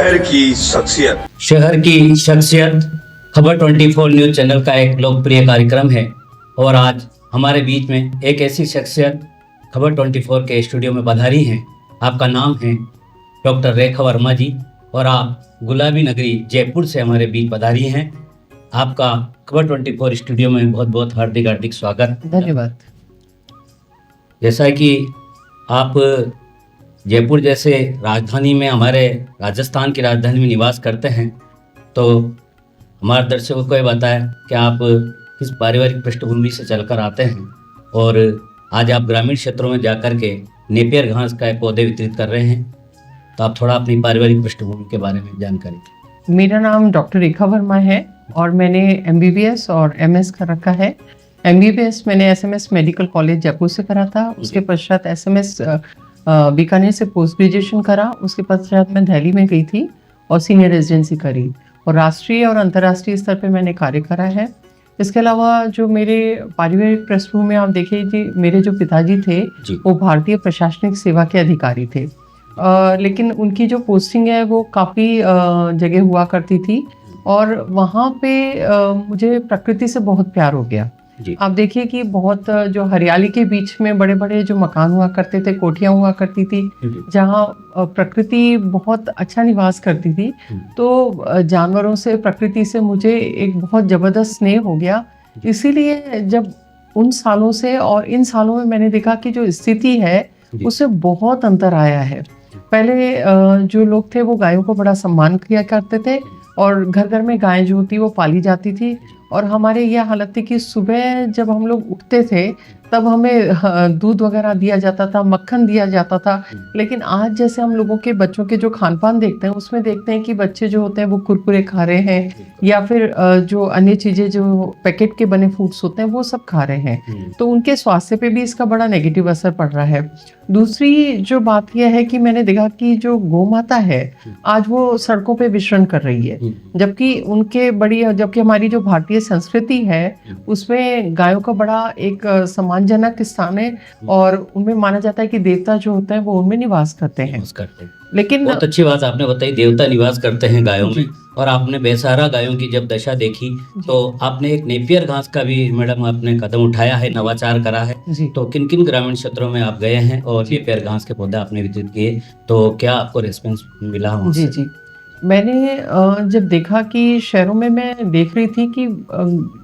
शहर की शख्सियत। शहर की शख्सियत खबर 24 न्यूज चैनल का एक लोकप्रिय कार्यक्रम है और आज हमारे बीच में एक ऐसी शख्सियत खबर 24 के स्टूडियो में पधारी हैं। आपका नाम है डॉक्टर रेखा वर्मा जी और आप गुलाबी नगरी जयपुर से हमारे बीच पधारी हैं। आपका खबर 24 स्टूडियो में बहुत बहुत हार्दिक हार्दिक स्वागत। धन्यवाद। जैसा कि आप जयपुर जैसे राजधानी में, हमारे राजस्थान की राजधानी में निवास करते हैं, तो हमारे दर्शकों को ये बताया कि आप किस पारिवारिक पृष्ठभूमि से चलकर आते हैं और आज आप ग्रामीण क्षेत्रों में जाकर के नेपियर घास का पौधे वितरित कर रहे हैं। तो आप थोड़ा अपनी पारिवारिक पृष्ठभूमि के बारे में जानकारी दें। मेरा नाम डॉक्टर रेखा वर्मा है और मैंने MBBS और MS कर रखा है। MBBS मैंने SMS मेडिकल कॉलेज जयपुर से करा था। उसके पश्चात SMS बीकानेर से पोस्ट ग्रेजुएशन करा। उसके पश्चात मैं दिल्ली में गई थी और सीनियर रेजिडेंसी करी और राष्ट्रीय और अंतर्राष्ट्रीय स्तर पे मैंने कार्य करा है। इसके अलावा जो मेरे पारिवारिक पृष्ठभूमि में आप देखिए जी, मेरे जो पिताजी थे वो भारतीय प्रशासनिक सेवा के अधिकारी थे, लेकिन उनकी जो पोस्टिंग है वो काफ़ी जगह हुआ करती थी और वहाँ पे मुझे प्रकृति से बहुत प्यार हो गया। आप देखिए कि बहुत जो हरियाली के बीच में बड़े बड़े जो मकान हुआ करते थे, कोठियाँ हुआ करती थी, जहाँ प्रकृति बहुत अच्छा निवास करती थी, तो जानवरों से, प्रकृति से मुझे एक बहुत ज़बरदस्त स्नेह हो गया। इसीलिए जब उन सालों से और इन सालों में मैंने देखा कि जो स्थिति है उससे बहुत अंतर आया है। पहले जो लोग थे वो गायों को बड़ा सम्मान किया करते थे और घर घर में गायें जो होती वो पाली जाती थी और हमारे यह हालत थी कि सुबह जब हम लोग उठते थे तब हमें दूध वगैरह दिया जाता था, मक्खन दिया जाता था। लेकिन आज जैसे हम लोगों के बच्चों के जो खान पान देखते हैं उसमें देखते हैं कि बच्चे जो होते हैं वो कुरकुरे खा रहे हैं या फिर जो अन्य चीज़ें जो पैकेट के बने फूड्स होते हैं वो सब खा रहे हैं, तो उनके स्वास्थ्य पे भी इसका बड़ा नेगेटिव असर पड़ रहा है। दूसरी जो बात यह है कि मैंने देखा कि जो गौ माता है आज वो सड़कों पे विचरण कर रही है, जबकि हमारी जो भारतीय संस्कृति है उसमें गायों का बड़ा एक सम्मानजनक स्थान है और उनमें माना जाता है कि देवता जो होते हैं वो उनमें निवास करते हैं। लेकिन बहुत अच्छी बात आपने बताई, देवता निवास करते हैं गायों में। और आपने बेसहारा गायों की जब दशा देखी तो आपने एक नेपियर घास का भी मैडम आपने कदम उठाया है, नवाचार करा है। तो किन किन ग्रामीण क्षेत्रों में आप गए हैं और नेपियर घास के पौधे आपने वितरित किए, तो क्या आपको रिस्पॉन्स मिला वहाँ से? जी, मैंने जब देखा कि शहरों में मैं देख रही थी कि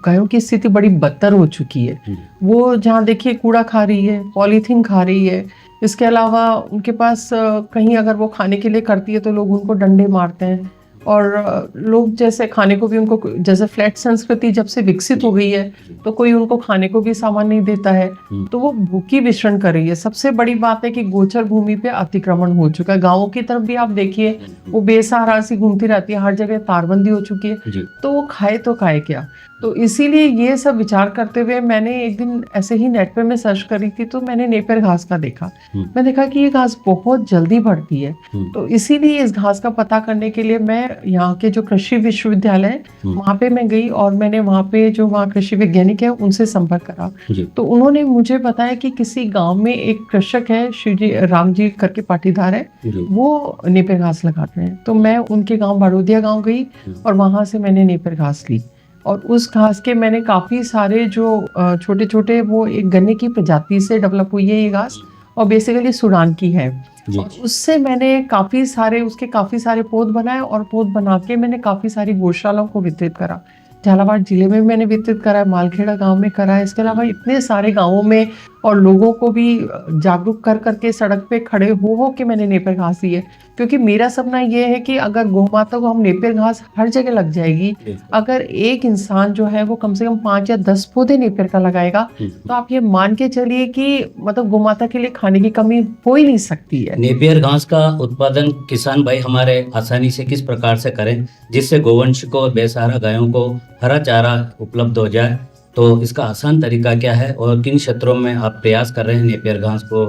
गायों की स्थिति बड़ी बदतर हो चुकी है। वो जहाँ देखिए कूड़ा खा रही है, पॉलीथीन खा रही है। इसके अलावा उनके पास कहीं अगर वो खाने के लिए करती है तो लोग उनको डंडे मारते हैं और लोग जैसे खाने को भी उनको, जैसे फ्लैट संस्कृति जब से विकसित हो गई है तो कोई उनको खाने को भी सामान नहीं देता है, तो वो भूखी विचरण कर रही है। सबसे बड़ी बात है कि गोचर भूमि पे अतिक्रमण हो चुका है। गाँवों की तरफ भी आप देखिए वो बेसहारा सी घूमती रहती है, हर जगह तारबंदी हो चुकी है, तो वो खाए तो खाए क्या। तो इसीलिए ये सब विचार करते हुए मैंने एक दिन ऐसे ही नेट पे मैं सर्च करी थी तो मैंने नेपियर घास का देखा। मैं देखा कि ये घास बहुत जल्दी बढ़ती है, तो इसीलिए इस घास का पता करने के लिए मैं यहाँ के जो कृषि विश्वविद्यालय वहाँ पे मैं गई और मैंने वहाँ पे जो वहाँ कृषि वैज्ञानिक है उनसे संपर्क करा। तो उन्होंने मुझे बताया कि किसी गाँव में एक कृषक है, शिवजी राम जी करके पाटीदार है, वो नेपियर घास लगाते हैं। तो मैं उनके गाँव बाड़ोदिया गाँव गई और वहाँ से मैंने नेपियर घास ली और उस घास के मैंने काफ़ी सारे जो छोटे छोटे, वो एक गन्ने की प्रजाति से डेवलप हुई है ये घास और बेसिकली सूडान की है। और उससे मैंने उसके काफ़ी सारे पौध बनाए और पौध बना के मैंने काफ़ी सारी गौशालाओं को वितरित करा। झालावाड़ जिले में मैंने वितरित करा है, मालखेड़ा गांव में करा है। इसके अलावा इतने सारे गांवों में और लोगों को भी जागरूक कर करके सड़क पे खड़े हो के मैंने नेपियर घास दी है, क्योंकि मेरा सपना ये है कि अगर गौ माता को हम नेपियर घास हर जगह लग जाएगी, अगर एक इंसान जो है वो कम से कम 5 या 10 पौधे नेपियर का लगाएगा तो आप ये मान के चलिए कि मतलब गौ माता के लिए खाने की कमी हो ही नहीं सकती है। नेपियर घास का उत्पादन किसान भाई हमारे आसानी से किस प्रकार से करें जिससे गोवंश को और बेसहारा गायों को हरा चारा उपलब्ध हो जाए, तो इसका आसान तरीका क्या है और किन क्षेत्रों में आप प्रयास कर रहे हैं नेपियर घास को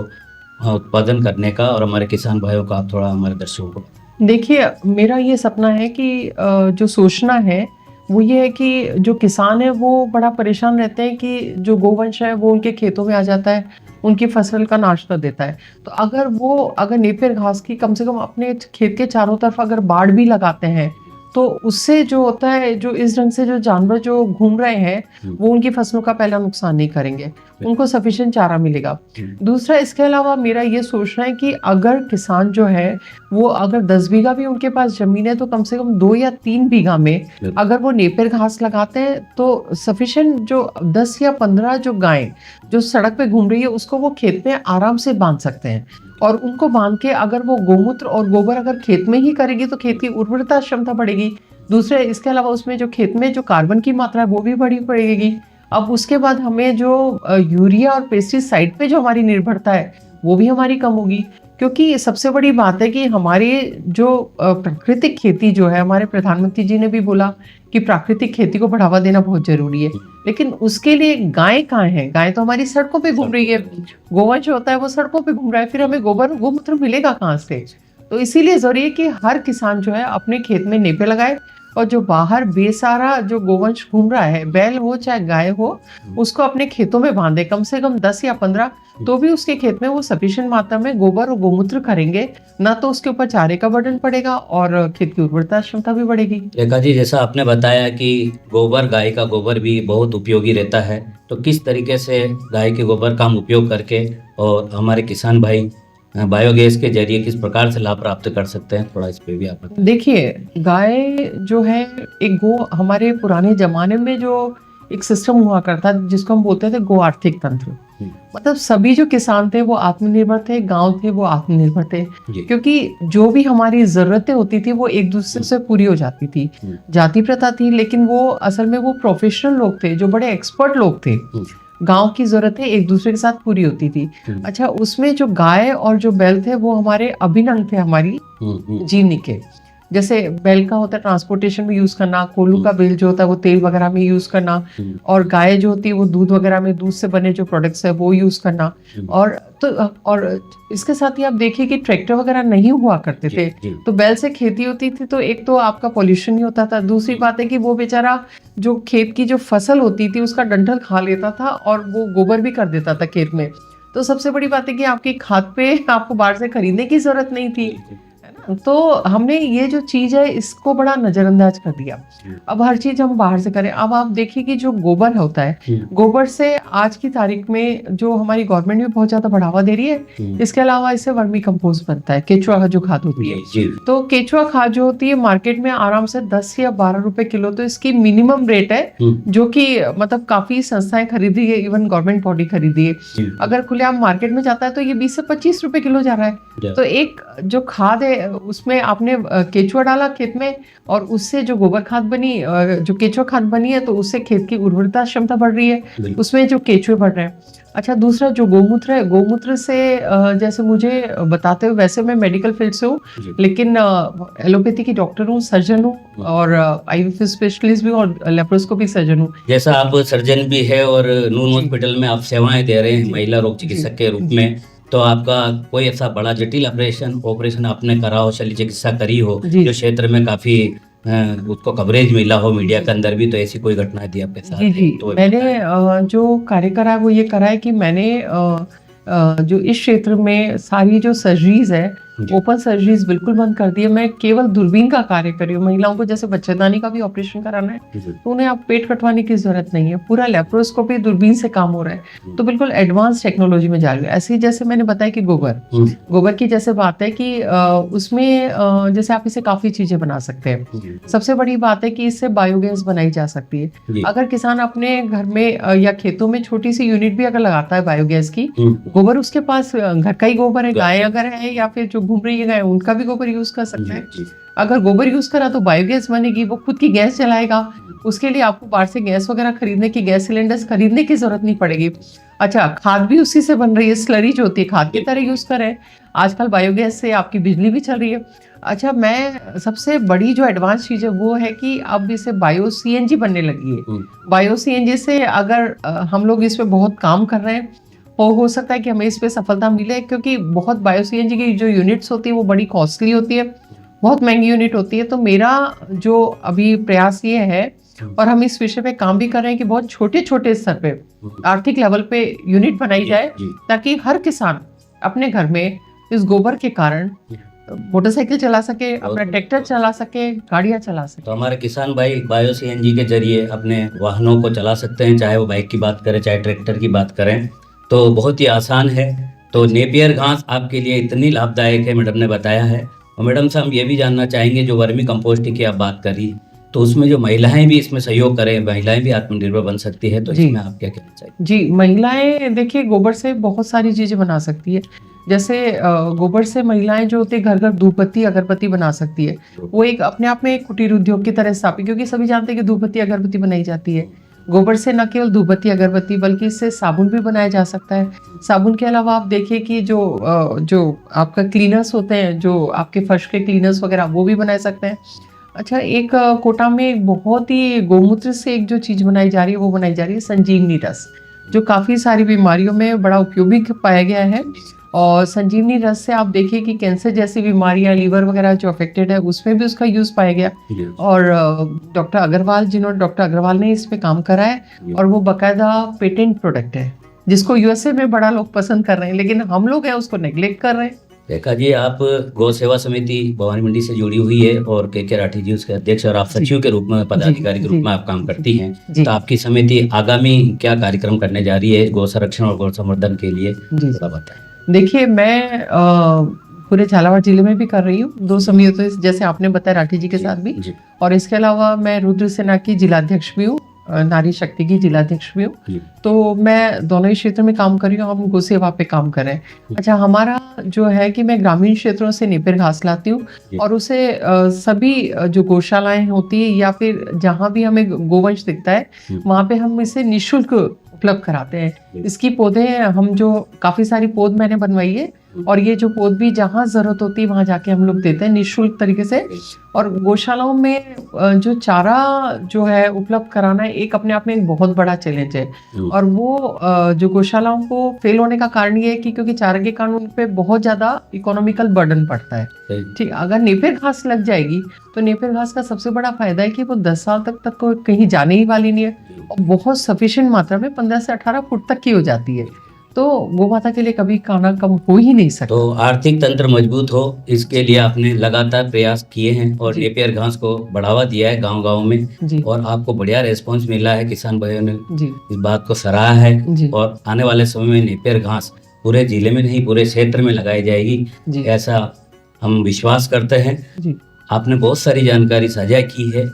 उत्पादन करने का, और हमारे किसान भाइयों का आप थोड़ा हमारे दर्शकों को? देखिए, मेरा ये सपना है कि जो सोचना है वो ये है कि जो किसान है वो बड़ा परेशान रहते हैं कि जो गोवंश है वो उनके खेतों में आ जाता है उनकी फसल का नाश कर देता है। तो अगर नेपियर घास की कम से कम अपने खेत के चारों तरफ अगर बाड़ भी लगाते हैं, तो उससे जो होता है, जो इस ढंग से जो जानवर जो घूम रहे हैं वो उनकी फसलों का पहला नुकसान नहीं करेंगे, उनको सफिशिएंट चारा मिलेगा। दूसरा, इसके अलावा मेरा ये सोचना है कि अगर किसान जो है वो अगर 10 बीघा भी उनके पास जमीन है, तो कम से कम 2 या 3 बीघा में अगर वो नेपियर घास लगाते हैं तो सफिशिएंट जो 10 या 15 जो गायें जो सड़क पे घूम रही है उसको वो खेत में आराम से बांध सकते हैं। और उनको बांध के अगर वो गोमूत्र और गोबर अगर खेत में ही करेगी तो खेत की उर्वरता क्षमता बढ़ेगी। दूसरे, इसके अलावा उसमें जो खेत में जो कार्बन की मात्रा है वो भी बड़ी पड़ेगी। अब उसके बाद हमें जो यूरिया और पेस्टिसाइड पे जो हमारी निर्भरता है वो भी हमारी कम होगी। क्योंकि सबसे बड़ी बात है कि हमारी जो प्राकृतिक खेती जो है, हमारे प्रधानमंत्री जी ने भी बोला कि प्राकृतिक खेती को बढ़ावा देना बहुत जरूरी है, लेकिन उसके लिए गाय कहाँ है? गाय तो हमारी सड़कों पे घूम रही है, गोवंश होता है वो सड़कों पे घूम रहा है, फिर हमें गोबर गोमूत्र मिलेगा कहाँ से? तो इसीलिए जरूरी है कि हर किसान जो है अपने खेत में नेपे लगाए, और जो बाहर बेसहारा जो गोवंश घूम रहा है, बैल हो चाहे गाय हो, उसको अपने खेतों में बांधे, कम से कम 10 या 15, तो भी उसके खेत में वो सफिशिएंट मात्रा में गोबर और गोमूत्र करेंगे, ना तो उसके ऊपर चारे का बर्डन पड़ेगा और खेत की उर्वरता क्षमता भी बढ़ेगी। रेखा जी, जैसा आपने बताया कि गोबर, गाय का गोबर भी बहुत उपयोगी रहता है, तो किस तरीके से गाय के गोबर का हम उपयोग करके और हमारे किसान भाई बायोगैस के जरिए किस प्रकार से लाभ प्राप्त कर सकते हैं, थोड़ा इस पे भी आप बताएं। देखिए, गाय जो है एक गो, हमारे पुराने जमाने में जो एक सिस्टम हुआ करता जिसको हम बोलते थे गो आर्थिक तंत्र, मतलब सभी जो किसान थे वो आत्मनिर्भर थे, गांव थे वो आत्मनिर्भर थे, क्योंकि जो भी हमारी जरूरतें होती थी वो एक दूसरे से पूरी हो जाती थी। जाति प्रथा थी, लेकिन वो असल में वो प्रोफेशनल लोग थे, जो बड़े एक्सपर्ट लोग थे। गांव की जरूरतें एक दूसरे के साथ पूरी होती थी। अच्छा, उसमें जो गाय और जो बैल थे वो हमारे अभिन्न अंग थे हमारी जीवनी के। जैसे बैल का होता है ट्रांसपोर्टेशन में यूज करना, कोल्हू का बैल जो होता है वो तेल वगैरह में यूज करना, और गाय जो होती है वो दूध वगैरह में, दूध से बने जो प्रोडक्ट्स है वो यूज करना। और इसके साथ ही आप देखिए कि ट्रैक्टर वगैरह नहीं हुआ करते थे, तो बैल से खेती होती थी, तो एक तो आपका पॉल्यूशन नहीं होता था, दूसरी बात है कि वो बेचारा जो खेत की जो फसल होती थी उसका डंठल खा लेता था और वो गोबर भी कर देता था खेत में। तो सबसे बड़ी बात है कि आपकी खाद पे आपको बाहर से खरीदने की जरूरत नहीं थी, है ना। तो हमने ये जो चीज है इसको बड़ा नजरअंदाज कर दिया। अब हर चीज हम बाहर से करें। अब आप देखिए कि जो गोबर होता है, गोबर से आज की तारीख में जो हमारी गवर्नमेंट भी बहुत ज्यादा बढ़ावा दे रही है। इसके अलावा इससे वर्मी कंपोस्ट बनता है, केचुआ जो खाद होती है। तो केचुआ खाद जो होती है मार्केट में आराम से 10 या 12 रुपए किलो, तो इसकी मिनिमम रेट है, जो कि मतलब काफी संस्थाएं खरीदी है, इवन गवर्नमेंट बॉडी खरीदी है। अगर खुलेआम मार्केट में जाता है तो ये 20 से 25 रुपए किलो जा रहा है। तो एक जो खाद है उसमें आपने केचुआ डाला खेत में, और उससे जो गोबर खाद बनी, जो केचुआ खाद बनी है, तो उससे खेत की उर्वरता क्षमता बढ़ रही है, उसमें जो केचुए बढ़ रहे हैं। अच्छा, दूसरा जो गोमूत्र है, गोमूत्र से जैसे मुझे बताते हुए, वैसे मैं मेडिकल फील्ड से हूँ, लेकिन एलोपैथी की डॉक्टर हूँ, सर्जन हूँ, और आईवीएफ स्पेशलिस्ट भी हूँ, और लेप्रोस्कोपी सर्जन हूँ। जैसा आप सर्जन भी है और नून हॉस्पिटल में आप सेवाएं दे रहे हैं महिला रोग चिकित्सक के रूप में, तो आपका कोई ऐसा बड़ा जटिल ऑपरेशन आपने करा हो, शल्य चिकित्सा करी हो, जो क्षेत्र में काफी उसको कवरेज मिला हो मीडिया के अंदर भी, तो ऐसी कोई घटना थी आपके साथ? जी, तो मैंने जो कार्य करा है वो ये करा है कि मैंने जो इस क्षेत्र में सारी जो सर्जरीज है, ओपन सर्जरीज बिल्कुल बंद कर दी है। मैं केवल दूरबीन का कार्य कर रही हूँ। महिलाओं को जैसे बच्चेदानी का भी ऑपरेशन कराना है तो उन्हें आप पेट कटवाने की जरूरत नहीं है, पूरा लेप्रोस्कोपी दूरबीन से काम हो रहा है, तो बिल्कुल एडवांस टेक्नोलॉजी में जा रही है। ऐसे ही जैसे मैंने बताया कि गोबर की जैसे बात है कि उसमें जैसे आप इसे काफी चीजें बना सकते हैं। सबसे बड़ी बात है कि इससे बायोगैस बनाई जा सकती है। अगर किसान अपने घर में या खेतों में छोटी सी यूनिट भी अगर लगाता है बायोगैस की, गोबर उसके पास घर का ही गोबर है, गाय अगर है या फिर जो घूम रही है गाय, उनका भी गोबर यूज कर सकते हैं। अगर गोबर यूज करा तो बायोगैस बनेगी, वो खुद की गैस जलाएगा। उसके लिए आपको बाहर से गैस वगैरह खरीदने की, गैस सिलेंडर्स खरीदने की जरूरत नहीं पड़ेगी। अच्छा, खाद भी उसी से बन रही है, स्लरी जो होती है खाद की तरह यूज करें। आजकल बायोगैस से आपकी बिजली भी चल रही है। अच्छा, मैं सबसे बड़ी जो एडवांस चीज है वो है कि अब इसे बायो सीएनजी बनने लगी है। बायो सीएनजी से अगर हम लोग इस पे बहुत काम कर रहे हैं, हो सकता है कि हमें इस पे सफलता मिले, क्योंकि बहुत बायो सीएनजी की जो यूनिट्स होती है वो बड़ी कॉस्टली होती है, बहुत महंगी यूनिट होती है। तो मेरा जो अभी प्रयास ये है और हम इस विषय पे काम भी कर रहे हैं कि बहुत छोटे छोटे स्तर पे आर्थिक लेवल पे यूनिट बनाई जाए, ताकि हर किसान अपने घर में इस गोबर के कारण मोटरसाइकिल चला सके, अपना ट्रैक्टर चला सके, गाड़ियां चला सके। तो हमारे किसान भाई बायो सीएनजी के जरिए अपने वाहनों को चला सकते हैं, चाहे वो बाइक की बात करें चाहे ट्रैक्टर की बात करें, तो बहुत ही आसान है। तो नेपियर घास आपके लिए इतनी लाभदायक है, मैडम ने बताया है। और मैडम से हम ये भी जानना चाहेंगे, जो वर्मी कंपोस्टिंग की आप बात करी, तो उसमें जो महिलाएं भी इसमें सहयोग करें, महिलाएं भी आत्मनिर्भर बन सकती है, तो इसमें आप क्या कहना चाहिए? जी, महिलाएं देखिए गोबर से बहुत सारी चीजें बना सकती है। जैसे गोबर से महिलाएं जो होती है घर घर धूप बत्ती अगरबत्ती बना सकती है। वो एक अपने आप में एक कुटीर उद्योग की तरह स्थापित, क्योंकि सभी जानते हैं कि धूप बत्ती अगरबत्ती बनाई जाती है गोबर से। न केवल धूप बत्ती अगरबत्ती बल्कि इससे साबुन भी बनाया जा सकता है। साबुन के अलावा आप देखिए कि जो आपका क्लीनर्स होते हैं, जो आपके फर्श के क्लीनर्स वगैरह, वो भी बना सकते हैं। अच्छा, एक कोटा में एक बहुत ही गोमूत्र से एक जो चीज़ बनाई जा रही है, वो बनाई जा रही है संजीवनी रस, जो काफ़ी सारी बीमारियों में बड़ा उपयोगी पाया गया है। और संजीवनी रस से आप देखिए कि कैंसर जैसी बीमारियां, लीवर वगैरह जो अफेक्टेड है, उसमें भी उसका यूज़ पाया गया। और डॉक्टर अग्रवाल ने इस पे काम करा है, और वो बाकायदा पेटेंट प्रोडक्ट है, जिसको यूएसए में बड़ा लोग पसंद कर रहे हैं, लेकिन हम लोग हैं उसको नेग्लेक्ट कर रहे हैं। रेखा जी, आप गौ सेवा समिति भवानी मंडी से जुड़ी हुई है, और के राठी जी उसके अध्यक्ष, और आप सचिव के रूप में, पदाधिकारी के रूप में आप काम करती हैं। तो आपकी समिति आगामी क्या कार्यक्रम करने जा रही है गौ संरक्षण और गौ संवर्धन के लिए, थोड़ा बताएं। देखिए, मैं पूरे झालावाड़ जिले में भी कर रही हूँ 2 समितियों, जैसे आपने बताया राठी जी के साथ भी, और इसके अलावा मैं रुद्र सेना की जिलाध्यक्ष भी हूँ, नारी शक्ति की जिलाध्यक्ष भी हूँ। तो मैं दोनों ही क्षेत्र में काम कर रही हूँ, हम गौ सेवा पे काम कर रहे हैं। अच्छा, हमारा जो है कि मैं ग्रामीण क्षेत्रों से नेपियर घास लाती हूँ, और उसे सभी जो गौशालाएं होती है या फिर जहाँ भी हमें गोवंश दिखता है, वहाँ पे हम इसे निःशुल्क उपलब्ध कराते हैं। इसकी पौधे हम जो काफ़ी सारी पौध मैंने बनवाई है, और ये जो पौध भी जहाँ ज़रूरत होती है वहाँ जाके हम लोग देते हैं निःशुल्क तरीके से। और गौशालाओं में जो चारा जो है उपलब्ध कराना एक अपने आप में एक बहुत बड़ा चैलेंज है। और वो जो गौशालाओं को फेल होने का कारण ये है कि क्योंकि चारे के कारण उन पे बहुत ज़्यादा इकोनॉमिकल बर्डन पड़ता है। ठीक, अगर नेपियर घास लग जाएगी तो नेपियर घास का सबसे बड़ा फायदा है कि वो 10 साल तक को कहीं जाने ही वाली नहीं है, और बहुत सफिशिएंट मात्रा में 15 से 18 फुट तक की हो जाती है। तो गौ माता के लिए कभी खाना कम हो ही नहीं सकता। तो आर्थिक तंत्र मजबूत हो, इसके लिए आपने लगातार प्रयास किए हैं, और नेपियर घास को बढ़ावा दिया है गांव-गांव में, और आपको बढ़िया रेस्पॉन्स मिला है। किसान भाइयों ने इस बात को सराहा है, और आने वाले समय में नेपियर घास पूरे जिले में नहीं पूरे क्षेत्र में लगाई जाएगी, ऐसा हम विश्वास करते हैं। आपने बहुत सारी जानकारी साझा की है,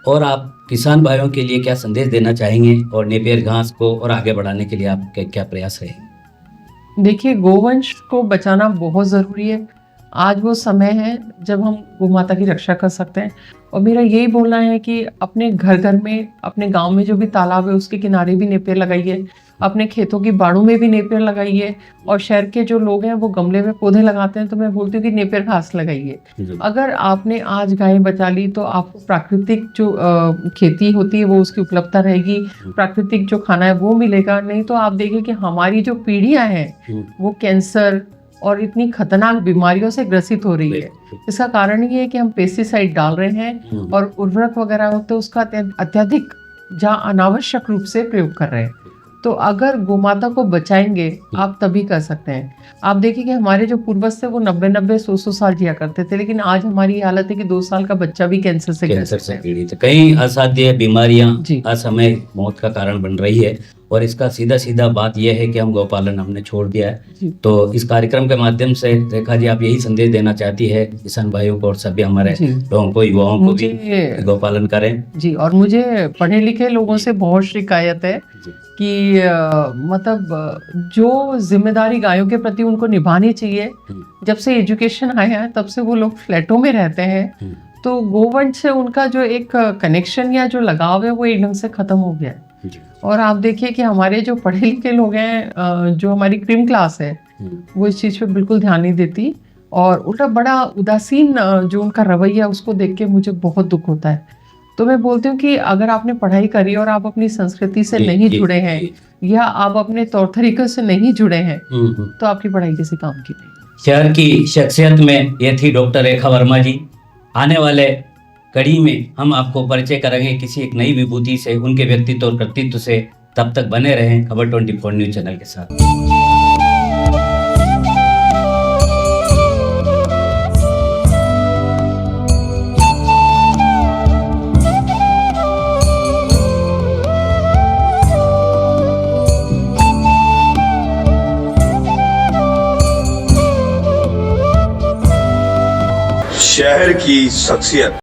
और आप किसान भाइयों के लिए क्या संदेश देना चाहेंगे, और नेपियर घास को और आगे बढ़ाने के लिए आपके क्या प्रयास रहेंगे? देखिए, गोवंश को बचाना बहुत ज़रूरी है। आज वो समय है जब हम गौ माता की रक्षा कर सकते हैं, और मेरा यही बोलना है कि अपने घर घर में, अपने गांव में जो भी तालाब है उसके किनारे भी नेपियर लगाइए, अपने खेतों की बाड़ों में भी नेपियर लगाइए, और शहर के जो लोग हैं वो गमले में पौधे लगाते हैं, तो मैं बोलती हूँ कि नेपियर घास लगाइए। अगर आपने आज गायें बचा ली तो आपको प्राकृतिक जो खेती होती है वो उसकी उपलब्धता रहेगी, प्राकृतिक जो खाना है वो मिलेगा। नहीं तो आप देखिए कि हमारी जो पीढ़ियां हैं वो कैंसर और इतनी खतरनाक बीमारियों से ग्रसित हो रही है। इसका कारण ये है कि हम पेस्टिसाइड डाल रहे हैं, और उर्वरक वगैरह होते हैं उसका अत्यधिक जहाँ अनावश्यक रूप से प्रयोग कर रहे हैं। तो अगर गोमाता को बचाएंगे आप तभी कर सकते हैं। आप देखिए कि हमारे जो पूर्वज थे वो 90-90, 100-100 साल जिया करते थे, लेकिन आज हमारी हालत है कि 2 साल का बच्चा भी कैंसर से पीड़ित है। कई असाध्य बीमारियां असमय मौत का कारण बन रही है, और इसका सीधा सीधा बात यह है कि हम गौपालन हमने छोड़ दिया है। तो इस कार्यक्रम के माध्यम से रेखा जी आप यही संदेश देना चाहती है किसान भाइयों को और सभी हमारे लोगों को, युवाओं को भी गौपालन करें? जी, और मुझे पढ़े लिखे लोगों से बहुत शिकायत है कि मतलब जो जिम्मेदारी गायों के प्रति उनको निभानी चाहिए, जब से एजुकेशन आया है तब से वो लोग फ्लैटों में रहते हैं, तो गोवंश से उनका जो एक कनेक्शन या जो लगाव है वो एक ढंग से खत्म हो गया है। और आप देखिए कि हमारे जो पढ़े लिखे लोग हैं, जो हमारी क्रीम क्लास है, वो इस चीज़ पे बिल्कुल ध्यान नहीं देती, और उल्टा बड़ा उदासीन जो उनका रवैया उसको देख के मुझे बहुत दुख होता है। तो मैं बोलती हूँ कि अगर आपने पढ़ाई करी और आप अपनी संस्कृति से नहीं जुड़े हैं, या आप अपने तौर तरीकों से नहीं जुड़े हैं, तो आपकी पढ़ाई किसी काम की नहीं। शहर की शख्सियत में ये थी डॉक्टर रेखा वर्मा जी। आने वाले कड़ी में हम आपको परिचय कराएंगे किसी एक नई विभूति से, उनके व्यक्तित्व और कृतित्व से। तब तक बने रहें खबर 24 न्यूज चैनल के साथ। शहर की शख्सियत